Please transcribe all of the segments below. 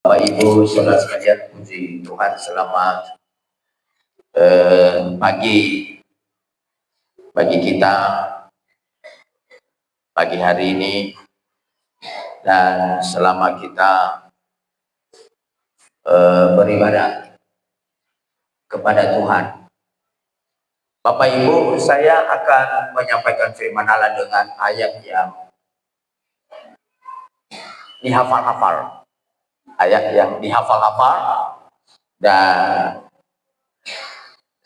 Bapak Ibu saudara sekalian, puji Tuhan, selamat pagi bagi kita pagi hari ini, dan selama kita beribadah kepada Tuhan. Bapak Ibu, saya akan menyampaikan firman Allah dengan ayat yang dihafal-hafal, dan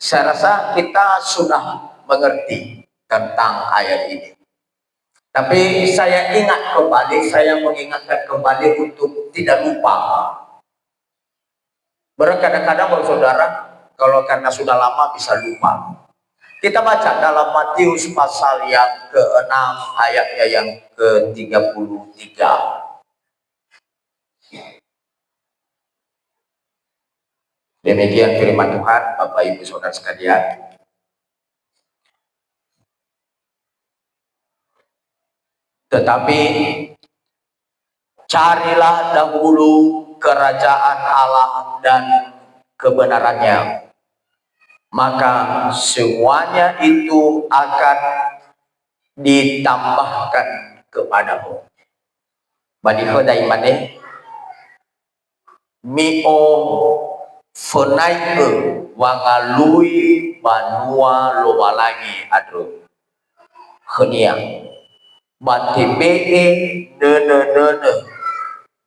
saya rasa kita sudah mengerti tentang ayat ini. Tapi saya mengingatkan kembali untuk tidak lupa. Kadang-kadang saudara, kalau karena sudah lama bisa lupa. Kita baca dalam Matius pasal yang ke-6 ayatnya yang ke-33. Demikian firman Tuhan, Bapak Ibu saudara sekalian. Tetapi carilah dahulu kerajaan Allah dan kebenarannya, maka semuanya itu akan ditambahkan kepadamu. Badi hodai mane mio fonai wangalui banua lowalangi adro kheniang batebe ne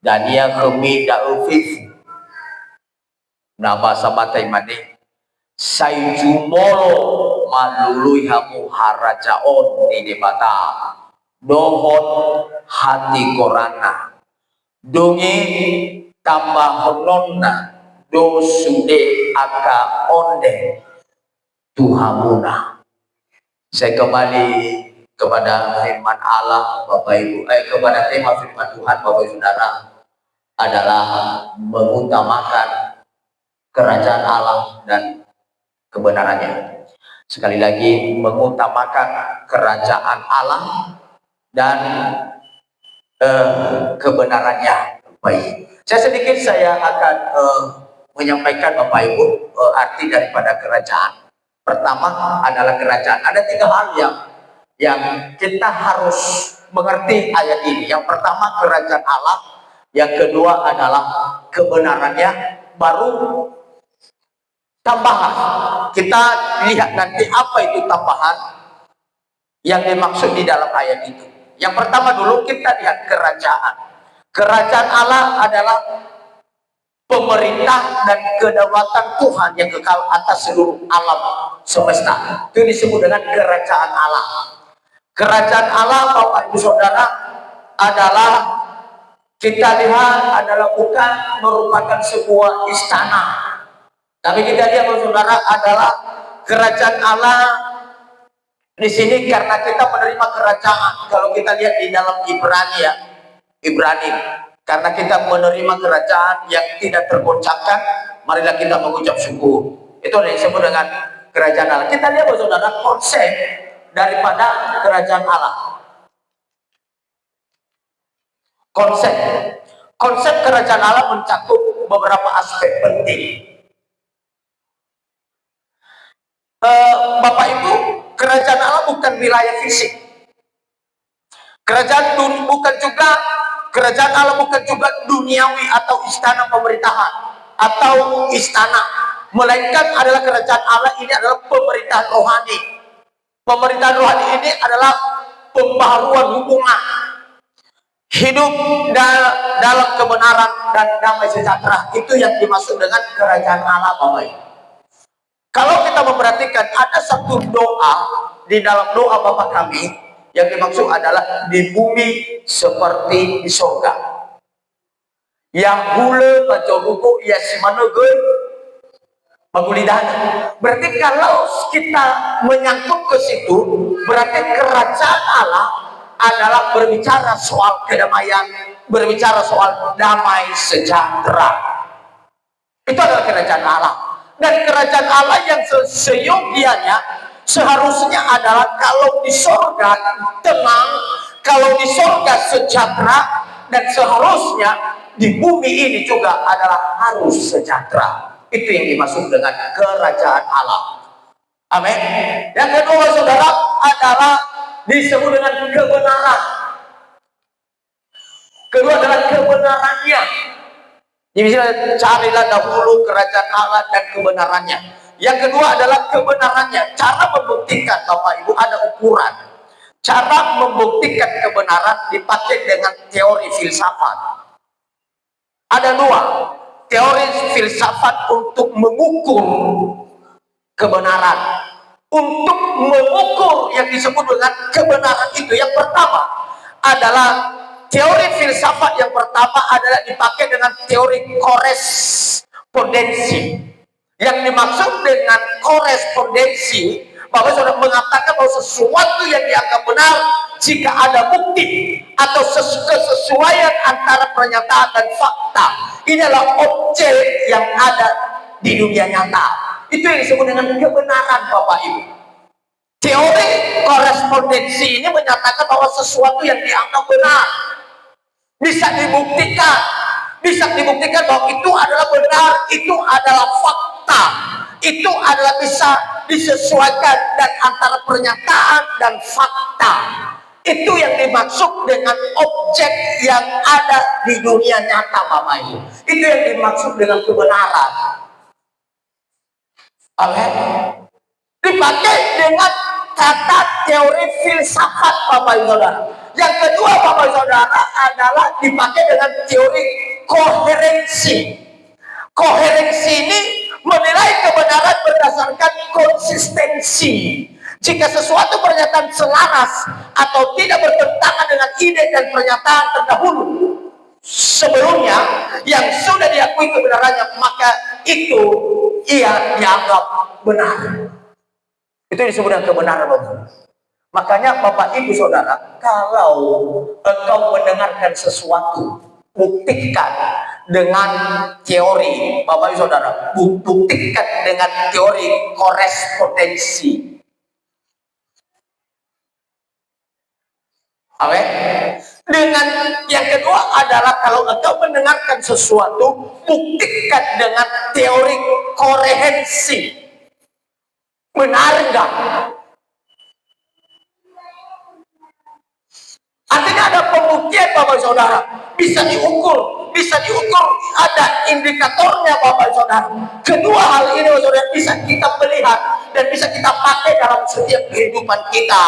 dania khemi da ufifu na bahasa batai mane saijumolo malului hamu harajaon ni debata dohon hati korana dongi tambah hononna dosude aka onde tuhamuna. Saya kembali kepada firman Allah, Bapak Ibu, kepada tema firman Tuhan, Bapak Ibu Saudara, adalah mengutamakan kerajaan Allah dan kebenarannya. Sekali lagi, mengutamakan kerajaan Allah dan kebenarannya. Baik, saya akan menyampaikan Bapak Ibu arti daripada kerajaan. Pertama adalah kerajaan. Ada tiga hal yang kita harus mengerti ayat ini. Yang pertama kerajaan Allah, yang kedua adalah kebenarannya, baru tambahan. Kita lihat nanti apa itu tambahan yang dimaksud di dalam ayat itu. Yang pertama dulu kita lihat kerajaan. Kerajaan Allah adalah pemerintah dan kedaulatan Tuhan yang kekal atas seluruh alam semesta. Itu disebut dengan kerajaan Allah. Kerajaan Allah, Bapak Ibu Saudara, adalah kita lihat adalah bukan merupakan sebuah istana. Tapi kita lihat Bapak Saudara adalah kerajaan Allah di sini karena kita menerima kerajaan. Kalau kita lihat di dalam Ibrani, karena kita menerima kerajaan yang tidak tergoncangkan, marilah kita mengucap syukur. Itu yang disebut dengan kerajaan Allah. Kita lihat Bapak Saudara konsep daripada kerajaan Allah. Konsep kerajaan Allah mencakup beberapa aspek penting. Bapak Ibu, kerajaan Allah bukan wilayah fisik. Kerajaan Allah bukan juga duniawi atau istana pemerintahan atau istana, melainkan adalah kerajaan Allah ini adalah pemerintahan rohani. Pemerintahan rohani ini adalah pembaharuan hubungan hidup dalam kebenaran dan damai sejahtera. Itu yang dimaksud dengan kerajaan Allah, Bapak Ibu. Kalau kita memperhatikan ada satu doa di dalam doa Bapa kami yang dimaksud adalah di bumi seperti di surga. Yang hule pajoruko ya simanoge pagulidana. Berarti kalau kita menyangkut ke situ, berarti kerajaan Allah adalah berbicara soal kedamaian, berbicara soal damai sejahtera. Itu adalah kerajaan Allah. Dan kerajaan Allah yang seyogianya seharusnya adalah kalau di surga tenang, kalau di surga sejahtera, dan seharusnya di bumi ini juga adalah harus sejahtera. Itu yang dimaksud dengan kerajaan Allah. Amin. Yang kedua, saudara, adalah disebut dengan kebenaran. Kedua adalah kebenarannya. Jadi carilah dahulu kerajaan Allah dan kebenarannya. Yang kedua adalah kebenarannya. Cara membuktikan, Bapak Ibu, ada ukuran. Cara membuktikan kebenaran dipakai dengan teori filsafat. Ada dua teori filsafat untuk mengukur kebenaran. Untuk mengukur yang disebut dengan kebenaran itu, yang pertama adalah teori filsafat. Yang pertama adalah dipakai dengan teori korespondensi. Yang dimaksud dengan korespondensi, bahwa saudara mengatakan bahwa sesuatu yang dianggap benar jika ada bukti atau kesesuaian antara pernyataan dan fakta. Ini adalah objek yang ada di dunia nyata. Itu yang disebut dengan kebenaran, Bapak Ibu. Teori korespondensi ini menyatakan bahwa sesuatu yang dianggap benar bisa dibuktikan. Bisa dibuktikan bahwa itu adalah benar, itu adalah fakta, itu adalah bisa disesuaikan dan antara pernyataan dan fakta. Itu yang dimaksud dengan objek yang ada di dunia nyata, Bapak Ibu. Itu yang dimaksud dengan kebenaran. Amin. Dipakai dengan kata teori filsafat, Bapak Ibu Saudara. Yang kedua, Bapak Ibu Saudara, adalah dipakai dengan teori koherensi. Koherensi ini menilai kebenaran berdasarkan konsistensi. Jika sesuatu pernyataan selaras atau tidak bertentangan dengan ide dan pernyataan terdahulu sebelumnya yang sudah diakui kebenarannya, maka itu ia dianggap benar. Itu disebut dengan kebenaran, Bapak. Makanya Bapak Ibu Saudara, kalau engkau mendengarkan sesuatu, buktikan dengan teori, Bapak Ibu Saudara, buktikan dengan teori korespondensi. Amin. Dengan yang kedua adalah kalau engkau mendengarkan sesuatu, buktikan dengan teori koherensi. Benar enggak? Artinya ada pembuktian, Bapak Saudara, bisa diukur, ada indikatornya, Bapak Saudara. Kedua hal ini, Bapak Saudara, bisa kita melihat dan bisa kita pakai dalam setiap kehidupan kita.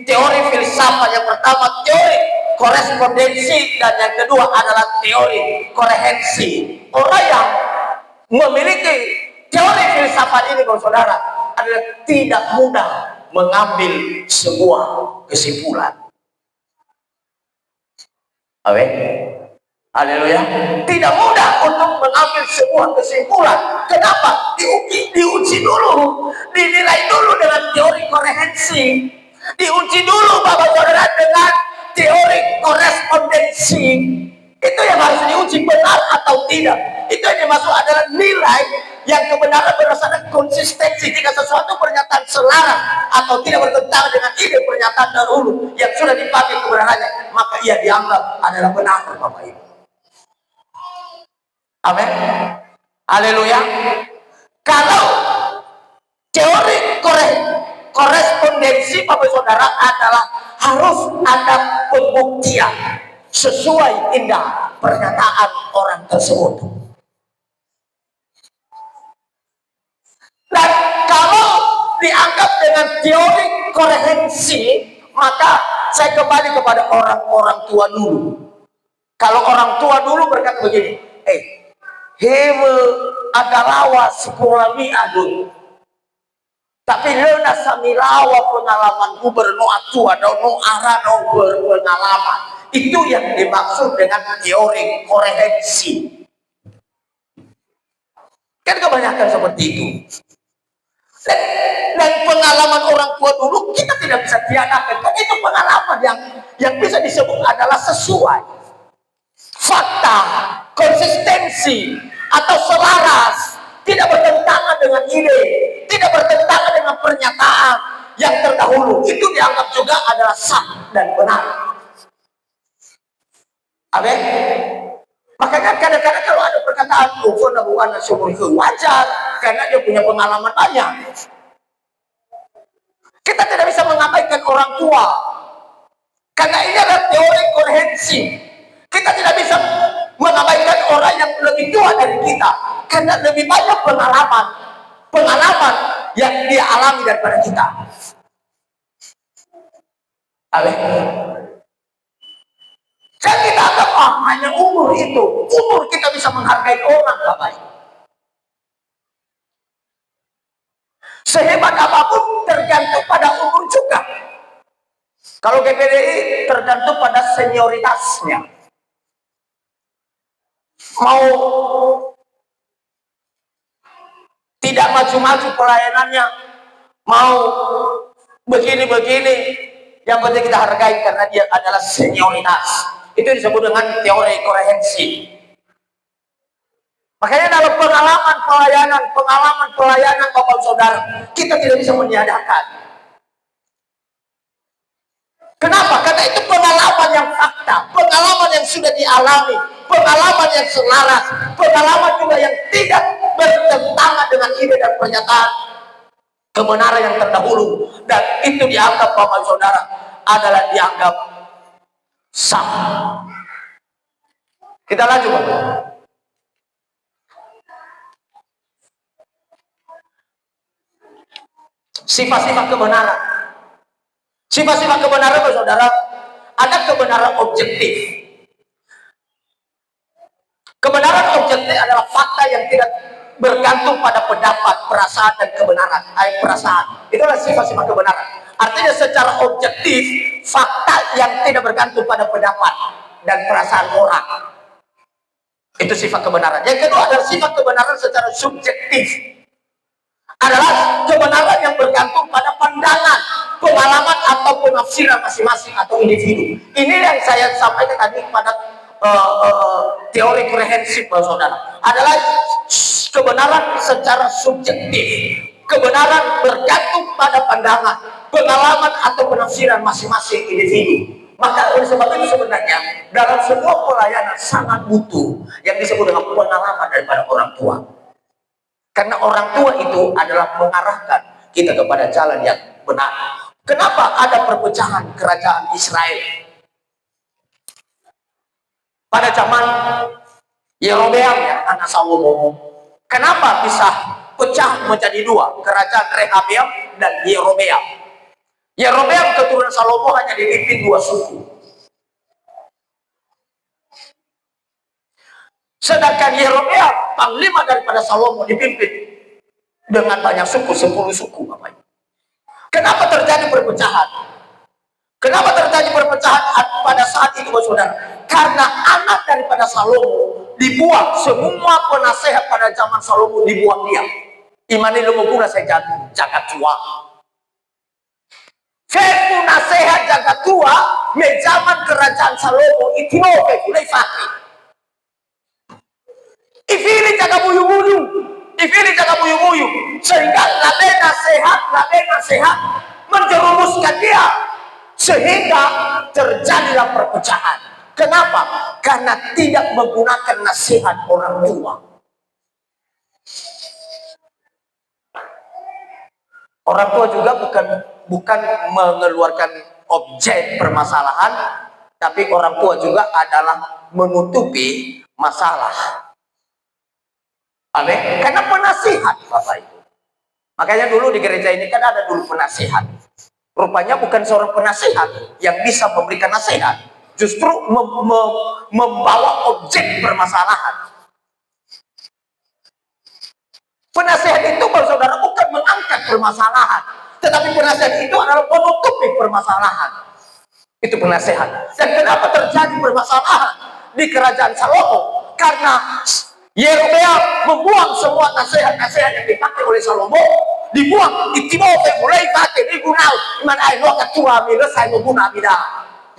Teori filsafat yang pertama teori korespondensi, dan yang kedua adalah teori koherensi. Orang yang memiliki teori filsafat ini, Bapak Saudara, adalah tidak mudah mengambil sebuah kesimpulan. Amin. Haleluya. Tidak mudah untuk mengambil sebuah kesimpulan. Kenapa? Diuji dulu, dinilai dulu dengan teori koherensi. Diuji dulu, Bapak Saudara, dengan teori korespondensi. Itu yang harus diuji, benar atau tidak. Itu yang dimaksud adalah nilai yang kebenaran berdasarkan konsistensi. Jika sesuatu pernyataan selaras atau tidak bertentangan dengan ide pernyataan dahulu yang sudah dipakai kebenarannya, maka ia dianggap adalah benar, Bapak Ibu. Amin. Haleluya. Kalau teori korespondensi, Bapak Saudara, adalah harus ada pembuktian sesuai indah pernyataan orang tersebut. Dan kalau dianggap dengan teori koherensi, maka saya kembali kepada orang-orang tua dulu. Kalau orang tua dulu berkata begini, hewe agalawa sekurami adun, tapi lena samilawa pengalaman gubernur tua dan no arano berpengalaman. Itu yang dimaksud dengan teori koherensi. Kan kebanyakan seperti itu. Dan pengalaman orang tua dulu kita tidak bisa tiadakan. Kan itu pengalaman yang bisa disebut adalah sesuai fakta, konsistensi, atau selaras, tidak bertentangan dengan ide, tidak bertentangan dengan pernyataan yang terdahulu. Itu dianggap juga adalah sah dan benar. Amin. Makanya kadang-kadang kalau ada perkataan bukan sumur wajar karena dia punya pengalaman banyak. Kita tidak bisa mengabaikan orang tua karena ini adalah teori koherensi. Kita tidak bisa mengabaikan orang yang lebih tua dari kita karena lebih banyak pengalaman yang dia alami daripada kita. Amin. Jangan kita anggap hanya umur itu. Umur kita bisa menghargai orang, Bapak. Sehebat apapun tergantung pada umur juga. Kalau GPDI tergantung pada senioritasnya. Mau tidak maju-maju pelayanannya, mau begini-begini, yang penting kita hargai karena dia adalah senioritas. Itu disebut dengan teori koherensi. Makanya dalam pengalaman pelayanan Bapak Saudara, kita tidak bisa meniadakan. Kenapa? Karena itu pengalaman yang fakta, pengalaman yang sudah dialami, pengalaman yang selaras, pengalaman juga yang tidak bertentangan dengan ide dan pernyataan kebenaran yang terdahulu, dan itu dianggap Bapak Saudara adalah dianggap sah. Kita lanjut, Bapak. Sifat-sifat kebenaran. Sifat-sifat kebenaran, Bapak Saudara, ada kebenaran objektif. Kebenaran objektif adalah fakta yang tidak bergantung pada pendapat, perasaan, dan kebenaran. Perasaan. Itulah sifat-sifat kebenaran. Artinya secara objektif, fakta yang tidak bergantung pada pendapat dan perasaan orang. Itu sifat kebenaran. Yang kedua adalah sifat kebenaran secara subjektif. Adalah kebenaran yang bergantung pada pandangan, pengalaman, atau penafsiran masing-masing atau individu. Ini yang saya sampaikan tadi pada teori komprehensif, Saudara. Adalah kebenaran secara subjektif. Kebenaran bergantung pada pandangan, pengalaman, atau penafsiran masing-masing individu. Maka oleh sebab itu sebenarnya dalam sebuah pelayanan sangat butuh yang disebut dengan pengalaman daripada orang tua. Karena orang tua itu adalah mengarahkan kita kepada jalan yang benar. Kenapa ada perpecahan kerajaan Israel? Pada zaman Yerobeam, ya, anak Salomo. Kenapa bisa pecah menjadi dua? Kerajaan Rehabeam dan Yerobeam. Yerobeam keturunan Salomo hanya dipimpin dua suku. Sedangkan Yerobeam, panglima daripada Salomo, dipimpin dengan banyak suku, 10 suku, Bapak. Kenapa terjadi perpecahan? Kenapa terjadi perpecahan pada saat itu, Saudara? Karena anak daripada Salomo dibuang. Semua penasehat pada zaman Salomo dibuang dia. Imani lumuguna saya jagat tua. Feku nasehat jagat tua, zaman kerajaan Salomo itu mulai fakir. Ifili jaga buyu-buyu, sehingga labena sehat menjerumuskan dia, sehingga terjadilah perpecahan. Kenapa? Karena tidak menggunakan nasihat orang tua. Orang tua juga bukan mengeluarkan objek permasalahan, tapi orang tua juga adalah menutupi masalah. Amin. Karena penasihat, Bapak Ibu. Makanya dulu di gereja ini kan ada dulu penasihat. Rupanya bukan seorang penasihat yang bisa memberikan nasihat, justru membawa objek permasalahan. Penasihat itu, Saudara, bukan mengangkat permasalahan, tetapi penasihat itu adalah menutupi permasalahan. Itu penasihat. Dan kenapa terjadi permasalahan di kerajaan Salomo? Karena Yerobeam membuang semua nasihat-nasihat yang dipakai oleh Salomo, dibuang. Itimote mulai pakai digunau. Mana ayo ketua mila saya mengguna bida.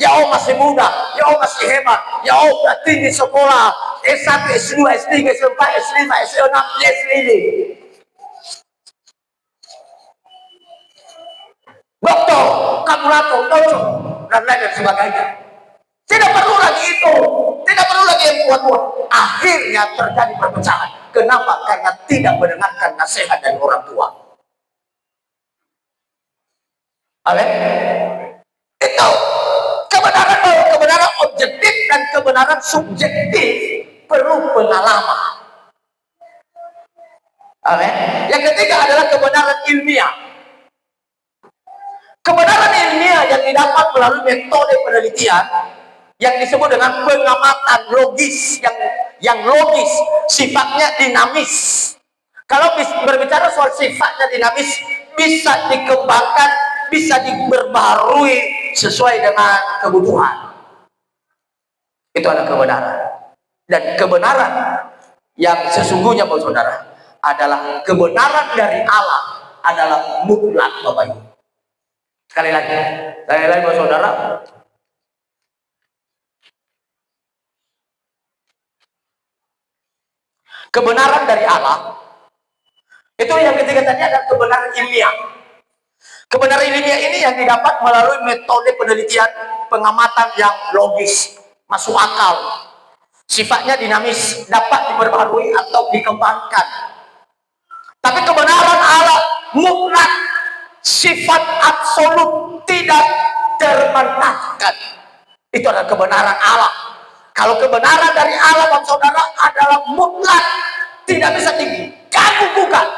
Ya Allah masih muda, ya Allah masih hebat, ya Allah tinggi sekolah S1, S2, S3, S4, S5, S6, S5. Doktor, kalkulator, dojo, dan lain sebagainya. Tidak perlu lagi itu. itu. Tidak perlu lagi yang kuat-kuat. Akhirnya terjadi perpecahan. Kenapa? Karena tidak mendengarkan nasihat dari orang tua. Amin. Itu kebenaran, kebenaran objektif dan kebenaran subjektif perlu pengalaman. Amin. Yang ketiga adalah kebenaran ilmiah. Kebenaran ilmiah yang didapat melalui metode penelitian yang disebut dengan pengamatan logis, yang logis, sifatnya dinamis. Kalau berbicara soal sifatnya dinamis, bisa dikembangkan, bisa diperbaharui sesuai dengan kebutuhan. Itu adalah kebenaran. Dan kebenaran yang sesungguhnya, Bapak Saudara, adalah kebenaran dari Allah, adalah mutlak, Bapak Ibu. Sekali lagi, Bapak Saudara, kebenaran dari Allah itu yang ketiga tadi adalah kebenaran ilmiah. Kebenaran ilmiah ini yang didapat melalui metode penelitian, pengamatan yang logis, masuk akal, sifatnya dinamis, dapat diperbaharui atau dikembangkan. Tapi kebenaran Allah mutlak, sifat absolut, tidak terbantahkan. Itu adalah kebenaran Allah. Kalau kebenaran dari Allah, Bapak Saudara, adalah mutlak, tidak bisa diganggu-gugat,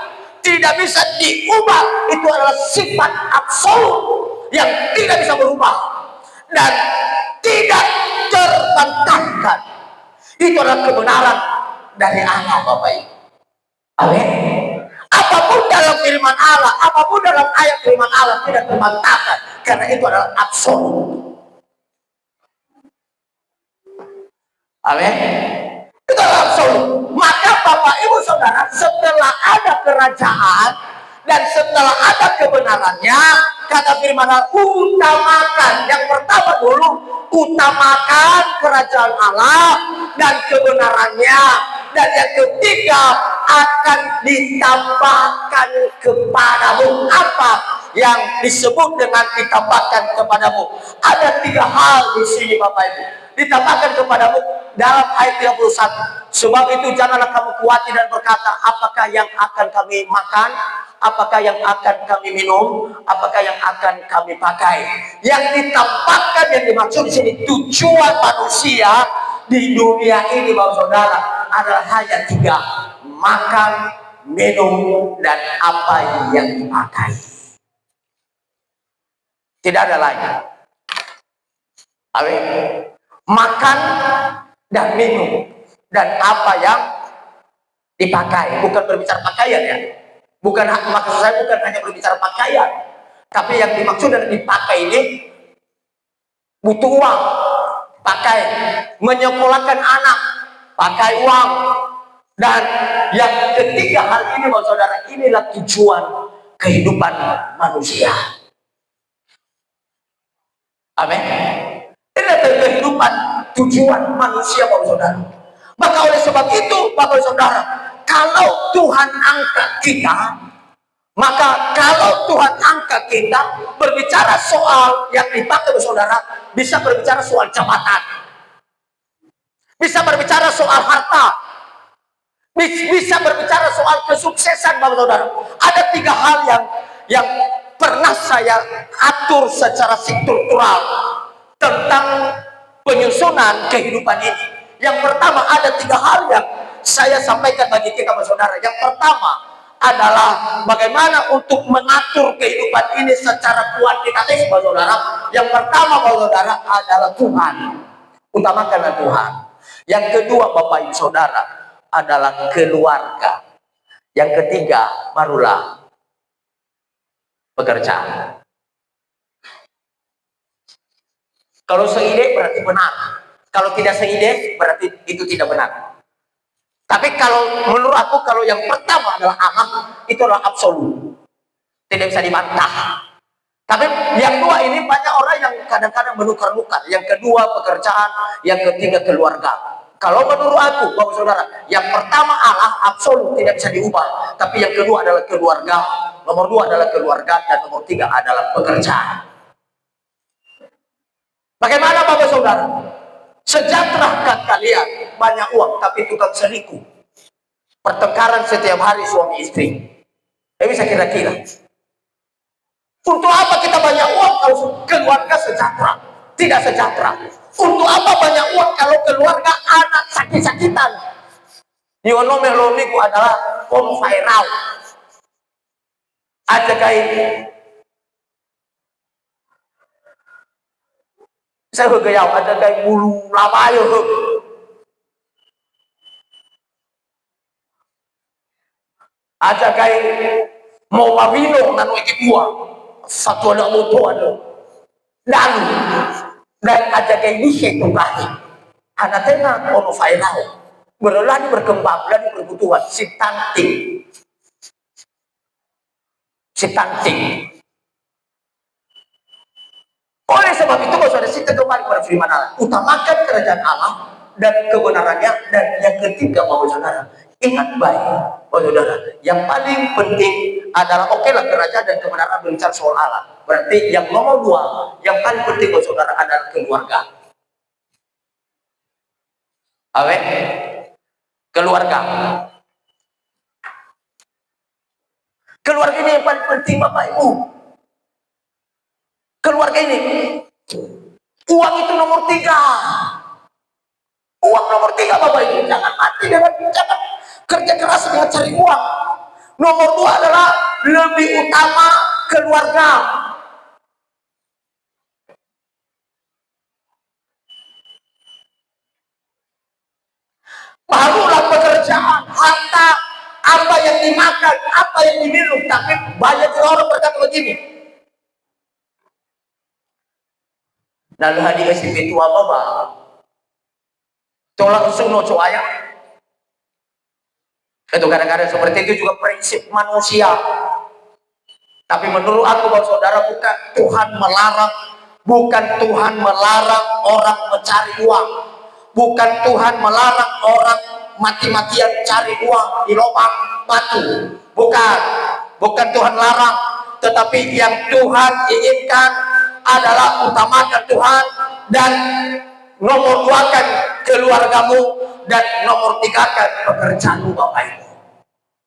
tidak bisa diubah. Itu adalah sifat absolut yang tidak bisa berubah dan tidak terbantahkan. Itu adalah kebenaran dari Allah, Bapak Ibu. Amin. Apapun dalam firman Allah, apapun dalam ayat firman Allah tidak terbantahkan, karena itu adalah absolut. Amin. Itu adalah absolut. Maka Bapak Ibu Saudara, setelah ada kerajaan dan setelah ada kebenarannya, kata firman Allah, utamakan. Yang pertama dulu, utamakan kerajaan Allah dan kebenarannya. Dan yang ketiga, akan ditambahkan kepadamu. Apa yang disebut dengan ditambahkan kepadamu? Ada 3 hal di sini, Bapak Ibu. Ditambahkan kepadamu dalam ayat 31. Sebab itu janganlah kamu khawatir dan berkata, apakah yang akan kami makan, apakah yang akan kami minum, apakah yang akan kami pakai. Yang ditambahkan, yang dimaksud di sini, tujuan manusia di dunia ini, Bapak Saudara, adalah hanya 3: makan, minum, dan apa yang dipakai. Tidak ada lain. Amin. Makan dan minum dan apa yang dipakai. Bukan berbicara pakaian, ya. Bukan, maksud saya bukan hanya berbicara pakaian, tapi yang dimaksud dengan dipakai ini butuh uang, pakai, menyekolahkan anak, pakai uang. Dan yang ketiga hal ini, Bapak Saudara, inilah tujuan kehidupan manusia. Amin. Inilah kehidupan, tujuan manusia, Bapak Saudara. Maka oleh sebab itu, Bapak Saudara, kalau Tuhan angkat kita, maka kalau Tuhan angkat kita, berbicara soal yang dipakai, Bapak Saudara, bisa berbicara soal jabatan, bisa berbicara soal harta, bisa berbicara soal kesuksesan, Bapak Saudara. Ada 3 hal yang pernah saya atur secara struktural tentang penyusunan kehidupan ini. Yang pertama, ada 3 hal yang saya sampaikan bagi kita, Bapak Saudara. Yang pertama adalah bagaimana untuk mengatur kehidupan ini secara kuantitatif, Bapak Saudara. Yang pertama, Bapak Saudara, adalah Tuhan. Utamakanlah Tuhan. Yang kedua, Bapak Ibu Saudara, adalah keluarga. Yang ketiga, barulah pekerjaan. Kalau seide berarti benar. Kalau tidak seide berarti itu tidak benar. Tapi kalau menurut aku, kalau yang pertama adalah anak, itu adalah absolut, tidak bisa dibantah. Tapi yang dua ini banyak orang yang kadang-kadang menukar-nukar. Yang kedua pekerjaan, yang ketiga keluarga. Kalau menurut aku, Bapak Saudara, yang pertama Allah absolut tidak bisa diubah. Tapi yang kedua adalah keluarga, nomor 2 adalah keluarga, dan nomor 3 adalah pekerjaan. Bagaimana, Bapak Saudara? Sejahterahkan kalian, banyak uang tapi tukang selingkuh, pertengkaran setiap hari suami istri. Bisa kira-kira untuk apa kita banyak uang kalau keluarga sejahtera? Tidak sejahtera. Untuk apa banyak uang kalau keluarga anak sakit-sakitan? Yono meloniku adalah viral. Ada kayak saya gayau ada kayak bulu lama yo. Ada kayak mau mawino nanu ikipua satu ada moto ada lalu dan ada kayak bisa tunggahi anak tengah viral berlari berkembang dan berbutuhan si tanting. Oleh sebab itu saudara kita kembali pada firman Allah, utamakan kerajaan Allah dan kebenarannya, dan yang ketiga bahwa saudara ingat baik bahwa saudara yang paling penting adalah lah kerajaan dan kebenaran berbicara soal Allah, berarti yang nomor dua yang paling penting bahwa saudara adalah keluarga. Awe keluarga ini yang paling penting Bapak Ibu. Keluarga ini, uang itu nomor 3. Uang nomor 3 Bapak Ibu. Jangan mati dengan jangan kerja keras dengan cari uang. Nomor 2 adalah lebih utama keluarga. Barulah pekerjaan, harta, apa yang dimakan, apa yang diminum. Tapi banyak orang berkata begini, lalu hadir si pintu apa tolak suno coaya. Itu kadang-kadang seperti itu juga prinsip manusia. Tapi menurut aku bahwa saudara bukan Tuhan melarang orang mencari uang, bukan Tuhan melarang orang mati-matian cari uang di lubang batu, bukan Tuhan larang, tetapi yang Tuhan inginkan adalah utamakan Tuhan dan nomor 2 kan keluargamu dan nomor 3 kan pekerjaanmu Bapak Ibu.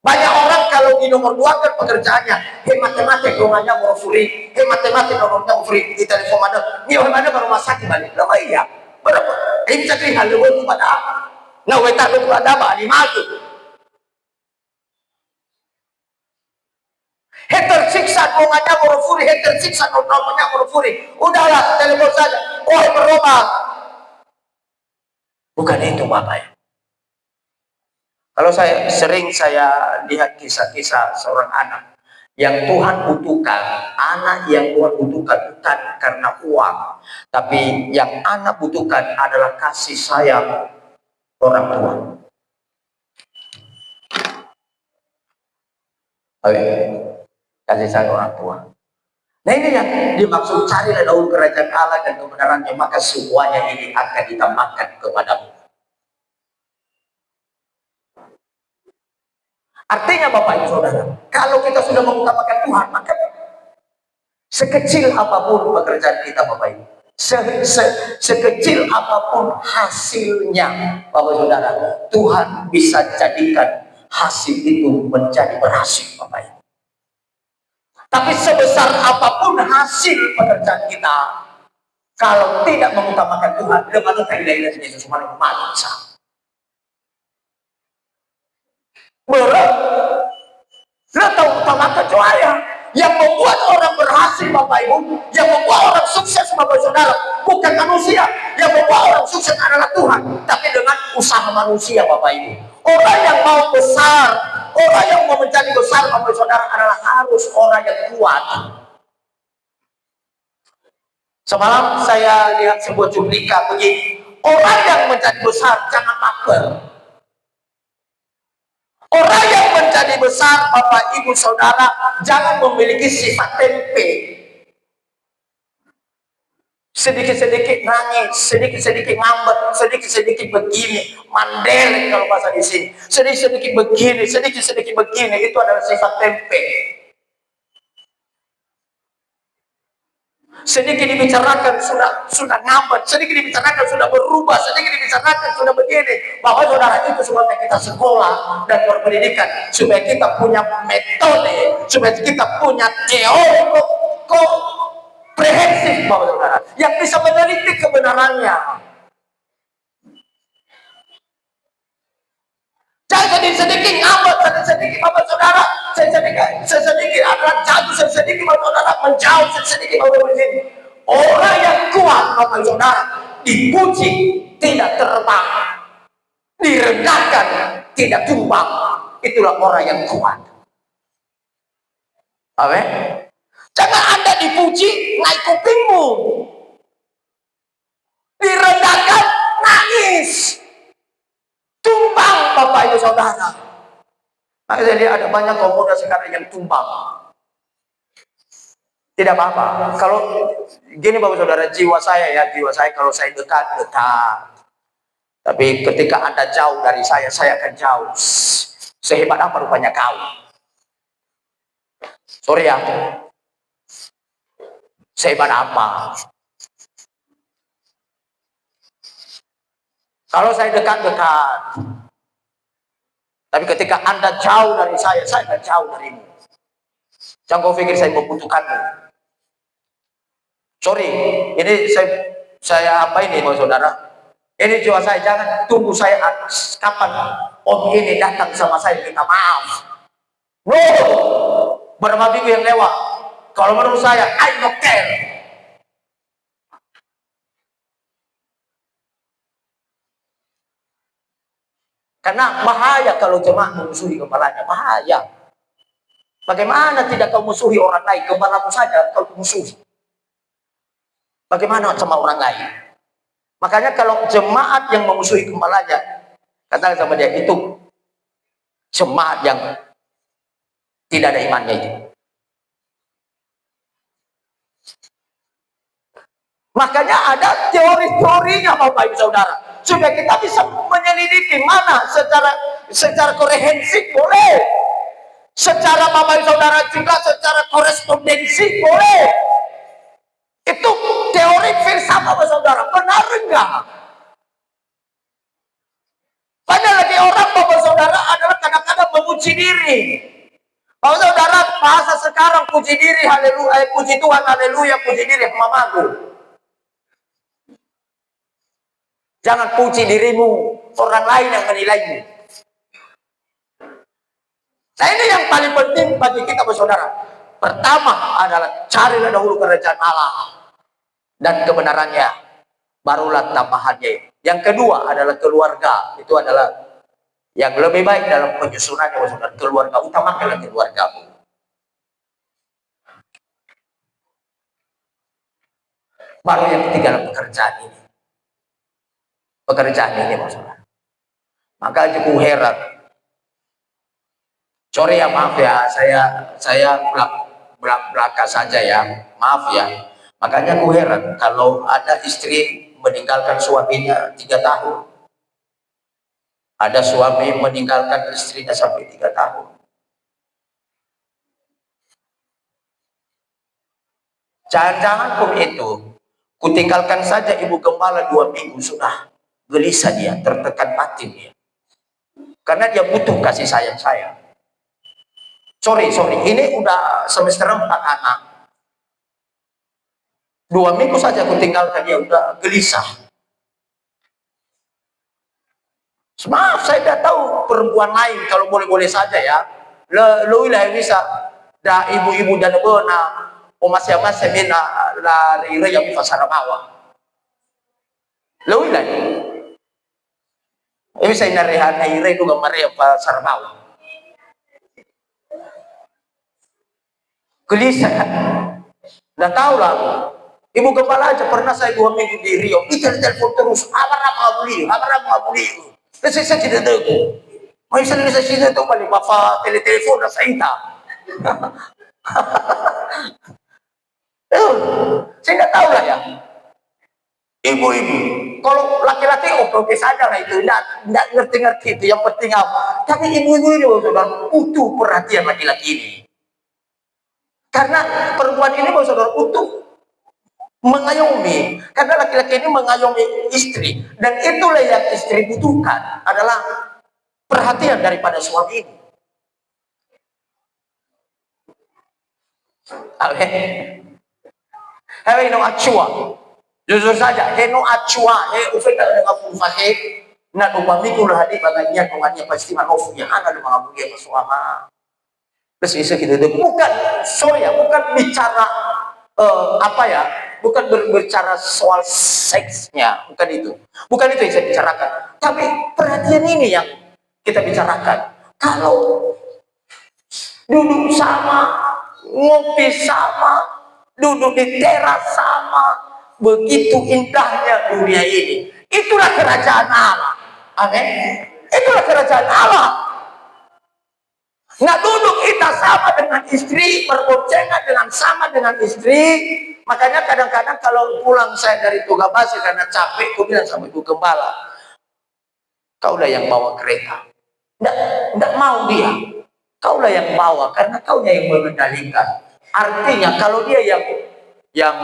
Banyak orang kalau di nomor 2 kan pekerjaannya matematik rumahnya mau free, matematik nomornya mau free, di telepon mana baru rumah sakit balik. Loh iya berapa ini bisa hal lu pada nah weta itu ada apa di maju tersiksa rumahnya merufuri, tersiksa nomornya merufuri. Udahlah, telepon saja. Oh, berubah. Bukan itu Bapak ya. Kalau sering saya lihat kisah-kisah seorang anak yang Tuhan butuhkan, anak yang Tuhan butuhkan bukan karena uang, tapi yang anak butuhkan adalah kasih sayang orang tua. Oke. Kasih sayang orang tua. Nah ini yang dimaksud, carilah daun kerajaan Allah dan kebenarannya, maka semuanya ini akan ditambahkan kepadamu. Artinya Bapak Ibu Saudara, kalau kita sudah mengutamakan Tuhan, maka sekecil apapun pekerjaan kita Bapak Ibu, sekecil apapun hasilnya Bapak Saudara, Tuhan bisa jadikan hasil itu menjadi berhasil Bapak Ibu. Tapi sebesar apapun hasil pekerjaan kita, kalau tidak mengutamakan Tuhan, lemah tidak Yesus cuma maksa. Berat, lo tahu utamakan saya. Yang membuat orang berhasil Bapak Ibu, yang membuat orang sukses Bapak Saudara, bukan manusia. Yang membuat orang sukses adalah Tuhan, tapi dengan usaha manusia Bapak Ibu. Orang yang mau besar, orang yang mau menjadi besar Bapak Saudara adalah harus orang yang kuat. Semalam saya lihat sebuah cuplikan begini, orang yang menjadi besar jangan baper. Orang yang menjadi besar Bapak Ibu Saudara jangan memiliki sifat tempe. Sedikit-sedikit nangis, sedikit-sedikit ngambek, sedikit-sedikit begini, mandel kalau bahasa di sini. Sedikit-sedikit begini, sedikit-sedikit begini, itu adalah sifat tempe. sedikit dibicarakan sudah ngambek, sedikit dibicarakan sudah berubah, sedikit dibicarakan sudah begini. Bahwa saudara itu sebabnya kita sekolah dan berpendidikan, supaya kita punya metode, supaya kita punya teori komprehensif, bahwa saudara yang bisa meneliti kebenarannya. Jangan sedikit ngambek, sedikit bapak saudara, sedikit adalah jatuh, sedikit bapak saudara menjauh, sedikit bapak begini. Orang yang kuat bapak saudara dipuji tidak terbang, direndahkan tidak tumbang. Itulah orang yang kuat. Amin. Jangan Anda dipuji naik kupingmu, direndahkan nangis, tumbang bapak ibu saudara. Jadi ada banyak kaum muda sekarang yang tumbang. Tidak apa-apa. Kalau gini bapak saudara, jiwa saya kalau saya dekat. Tapi ketika Anda jauh dari saya akan jauh. Sehebat apa rupanya kau? Sorry ya. Sehebat apa? Kalau saya dekat. Tapi ketika Anda jauh dari saya akan jauh darimu. Jangan kau pikir saya membutuhkanmu. Sorry, ini saya apa ini, Bapak Saudara? Ini jiwa saya, jangan tunggu saya kapan om ini datang sama saya minta maaf. No, berapa minggu yang lewat. Kalau menurut saya, I don't care. Karena bahaya kalau jemaat memusuhi kepalanya, bahaya. Bagaimana tidak kau musuhi orang lain, kepalamu saja kau musuhi. Bagaimana sama orang lain? Makanya kalau jemaat yang memusuhi kepalanya, katakan sama dia, itu jemaat yang tidak ada imannya itu. Makanya ada teori-teorinya Bapak Ibu Saudara, supaya kita bisa menyelidiki mana secara komprehensif boleh, secara Bapak Ibu Saudara juga secara korespondensi boleh. Itu teori filsafat Bapak Saudara, benar enggak? Padahal lagi orang Bapak Saudara adalah kadang-kadang memuji diri. Bapak Saudara bahasa sekarang puji diri, haleluya, puji Tuhan, haleluya, puji diri, mamaku. Jangan puji dirimu, orang lain yang menilaimu. Nah ini yang paling penting bagi kita bersaudara. Pertama adalah carilah dahulu kerajaan Allah dan kebenarannya, barulah tambahannya. Yang kedua adalah keluarga. Itu adalah yang lebih baik dalam penyusunannya bersaudara. Keluarga, utamakanlah keluargamu. Baru yang ketiga adalah pekerjaan ini. Pekerjaan ini maksudnya. Maka aku heran. Sorry ya, maaf ya, saya belaka saja ya, maaf ya. Makanya aku heran kalau ada istri meninggalkan suaminya 3 tahun. Ada suami meninggalkan istrinya sampai 3 tahun. Jangan-jangan pun itu, kutinggalkan saja ibu gembala 2 minggu sudah. Gelisah dia, tertekan batin dia. Karena dia butuh kasih sayang saya. Sorry, ini udah semester 4 anak. 2 minggu saja aku tinggalkan dia, udah gelisah. Maaf, saya tidak tahu perempuan lain, kalau boleh-boleh saja ya. Lu lah bisa, dah ibu-ibu dan bona, o masya-masya mina, la ire yang pasar bawah. Lu lah. Ini saya narehan na ire juga Maria pasar bawah. Gelisah kan? Nggak tahu lah. Ibu gembala aja pernah saya 2 minggu di Rio. Itu telepon terus. Apa beli? Saya tidak tahu. Mau isa sa sino to balik pa telepon na sa ita. Saya nggak tahu lah ya. Ibu-ibu, kalau laki-laki oke saja lah itu, nggak ngerti-ngerti itu, yang penting apa. Tapi ibu-ibu ini saudara butuh perhatian laki-laki ini. Karena perempuan ini saudara butuh mengayomi, karena laki-laki ini mengayomi istri, dan itulah yang istri butuhkan adalah perhatian daripada suami ini. Amin. Hei no acua, jujur saja, hei no acua, hei ufeta dengan fufahe, na upamikul hadi baganya konganya pasti manofu yang ada di mga bugia masuama. Terus isu gitu, bukan, sorry ya, bukan bicara apa ya, bukan berbicara soal seksnya, bukan itu yang saya bicarakan, tapi perhatian ini yang kita bicarakan. Kalau duduk sama, ngopi sama, duduk di teras sama, begitu indahnya dunia ini. Itulah kerajaan Allah. Amin. Itulah kerajaan Allah. Nggak duduk kita sama dengan istri, berboncengan dengan sama dengan istri. Makanya kadang-kadang kalau pulang saya dari Tugabasi karena capek, aku bilang sama ibu gembala, kaulah yang bawa kereta. Nggak mau dia. Kaulah yang bawa, karena kaunya yang mengendalikan. Artinya kalau dia yang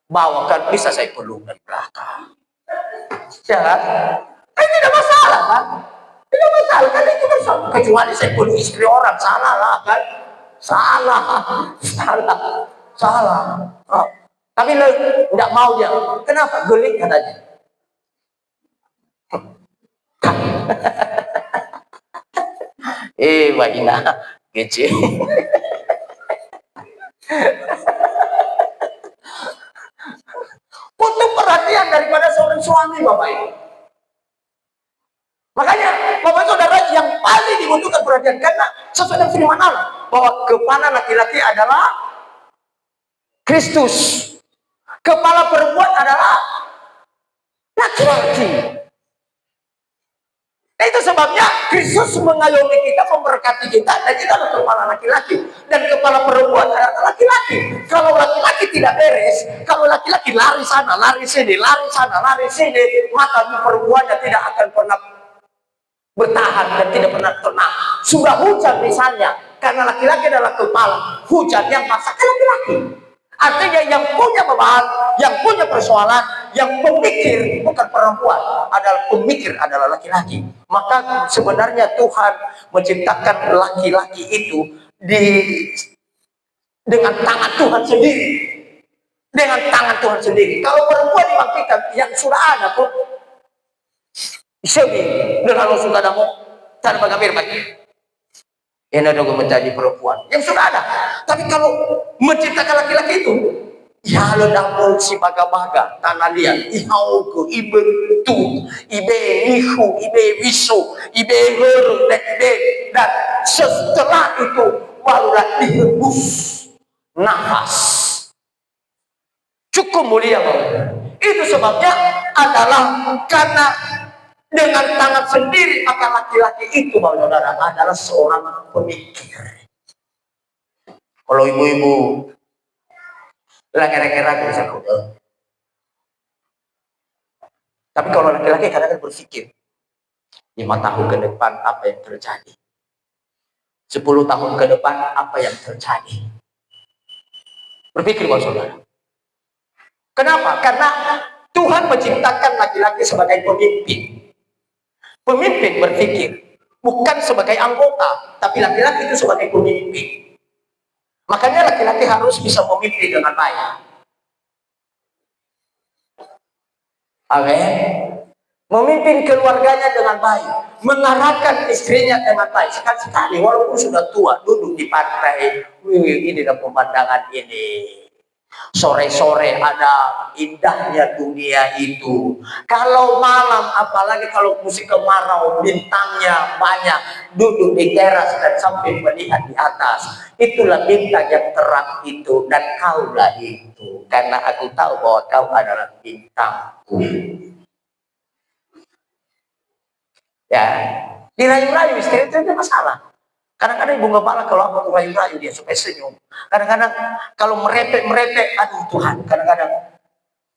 bawa, kan bisa saya peluk dari belakang. Ya kan? Tidak masalah kan? Tidak masalah kan, itu bersama. Kecuali saya peluk istri orang, salah lah kan? Salah. Oh. Tapi tidak mau dia. Kenapa? Gelik katanya. Mbak Ina, kece. Butuh perhatian daripada seorang suami, Bapak Ibu. Makanya, Bapak Saudara, yang paling dibutuhkan perhatian, karena sesuai dengan firman Allah, bahwa kepala laki-laki adalah Kristus, kepala perempuan adalah laki-laki. Nah, itu sebabnya Kristus mengayomi kita, memberkati kita, dan kita adalah kepala laki-laki, dan kepala perempuan adalah laki-laki. Kalau laki-laki tidak beres, kalau laki-laki lari sana, lari sini, maka perempuannya tidak akan pernah bertahan dan tidak pernah tenang. Sudah hujan misalnya, karena laki-laki adalah kepala, hujan yang masakan laki-laki. Artinya yang punya beban, yang punya persoalan, yang pemikir bukan perempuan, adalah pemikir adalah laki-laki. Maka sebenarnya Tuhan menciptakan laki-laki itu dengan tangan Tuhan sendiri. Dengan tangan Tuhan sendiri. Kalau perempuan dibangkitkan, yang sudah ada kok. Isebi, dengan sudah ada mau cara bagaimana? Ini adalah menjadi perempuan yang sudah ada. Tapi kalau menciptakan laki-laki itu, ya lo dapur si baga-baga tanah liat, ihauku, ibentu, ibe nihu, ibe wisu, ibe heru, dan setelah itu barulah dihembus nafas. Cukup mulia, Bapak. Itu sebabnya adalah karena dengan tangan sendiri, maka laki-laki itu, Bapak Saudara, adalah seorang pemikir. Kalau ibu-ibu kira-kira bisa kode. Tapi kalau laki-laki kadang-kadang berpikir 5 tahun ke depan apa yang terjadi, 10 tahun ke depan apa yang terjadi. Berpikir, Bapak Saudara. Kenapa? Karena Tuhan menciptakan laki-laki sebagai pemimpin. Pemimpin berpikir bukan sebagai anggota, tapi laki-laki itu sebagai pemimpin. Makanya laki-laki harus bisa memimpin dengan baik. Amin. Memimpin keluarganya dengan baik, mengarahkan istrinya dengan baik. Sekali-sekali walaupun sudah tua, duduk di pantai, ini adalah pemandangan ini. Sore-sore ada indahnya dunia itu. Kalau malam, apalagi kalau musim kemarau, bintangnya banyak, duduk di teras dan sambil melihat di atas. Itulah bintang yang terang itu, dan kaulah itu. Karena aku tahu bahwa kau adalah bintangku. Ya, dirayu-rayu istri itu ada masalah. Kadang-kadang ibu gembala kalau aku rayu-rayu dia supaya senyum. Kadang-kadang kalau merepek, aduh Tuhan, kadang-kadang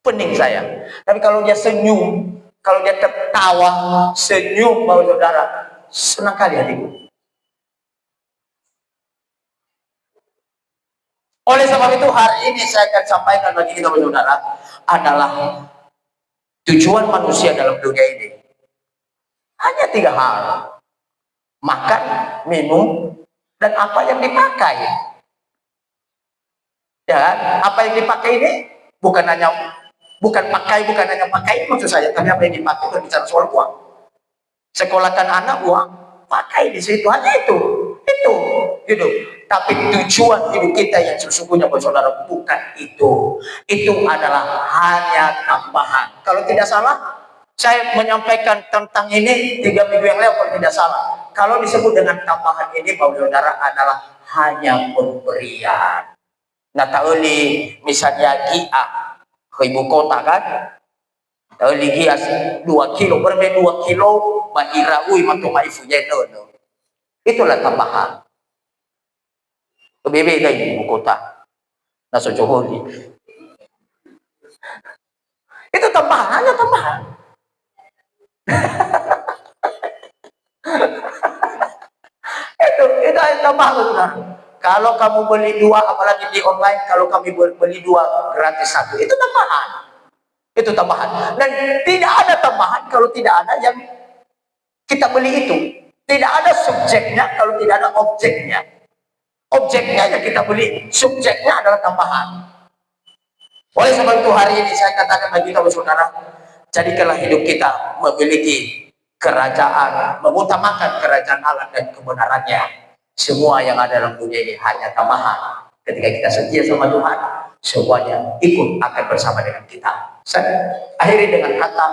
pening saya. Tapi kalau dia senyum, kalau dia tertawa, senyum, Bapak Saudara, senang kali hatiku. Oleh sebab itu hari ini saya akan sampaikan bagi kita saudara adalah tujuan manusia dalam dunia ini hanya 3 hal: makan, minum, dan apa yang dipakai. Ya, apa yang dipakai ini bukan hanya pakai maksud saya, tapi apa yang dipakai berbicara soal uang. Sekolahkan anak, uang, pakai di situ, hanya itu hidup. Tapi tujuan hidup kita yang sesungguhnya saudara bukan itu. Itu adalah hanya tambahan. Kalau tidak salah, saya menyampaikan tentang ini 3 minggu yang lalu kalau tidak salah. Kalau disebut dengan tambahan ini, saudara, adalah hanya pemberian. Nah, tauli misalnya Gia ke ibu kota kan, tauli Gia 2 kilo, berbeda 2 kilo, mairaui matu maifu no. Itulah tambahan. Bebe dari ibu kota, naso Joholi. Itu tambahannya tambahan. itu tambahan, saudara. Kalau kamu beli 2, apalagi di online, kalau kami beli 2 gratis 1, itu tambahan. Itu tambahan. Dan tidak ada tambahan kalau tidak ada yang kita beli itu. Tidak ada subjeknya kalau tidak ada objeknya. Objeknya yang kita beli, subjeknya adalah tambahan. Oleh sebab itu hari ini saya katakan bagi kamu saudara, jadikanlah hidup kita memiliki kerajaan, mengutamakan kerajaan Allah dan kebenarannya. Semua yang ada dalam dunia ini hanya tambahan. Ketika kita setia sama Tuhan, semuanya ikut akan bersama dengan kita. Saya akhiri dengan kata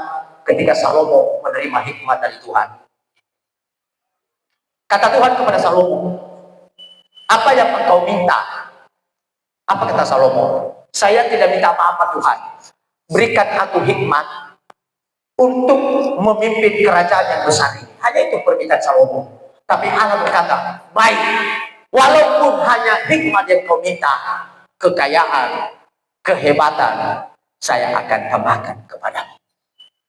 ketika Salomo menerima hikmat dari Tuhan. Kata Tuhan kepada Salomo, apa yang engkau minta? Apa kata Salomo? Saya tidak minta apa-apa Tuhan. Berikan aku hikmat untuk memimpin kerajaan yang besar ini. Hanya itu permintaan Salomo. Tapi Allah berkata, baik, walaupun hanya hikmat yang kau minta, kekayaan, kehebatan, saya akan tambahkan kepadamu.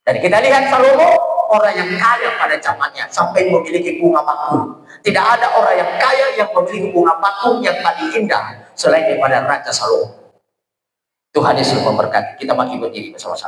Dan kita lihat Salomo, orang yang kaya pada zamannya, sampai memiliki bunga bakung. Tidak ada orang yang kaya yang memiliki bunga bakung yang paling indah selain daripada Raja Salomo. Tuhan Yesus memberkati. Kita bagi berdiri bersama-sama.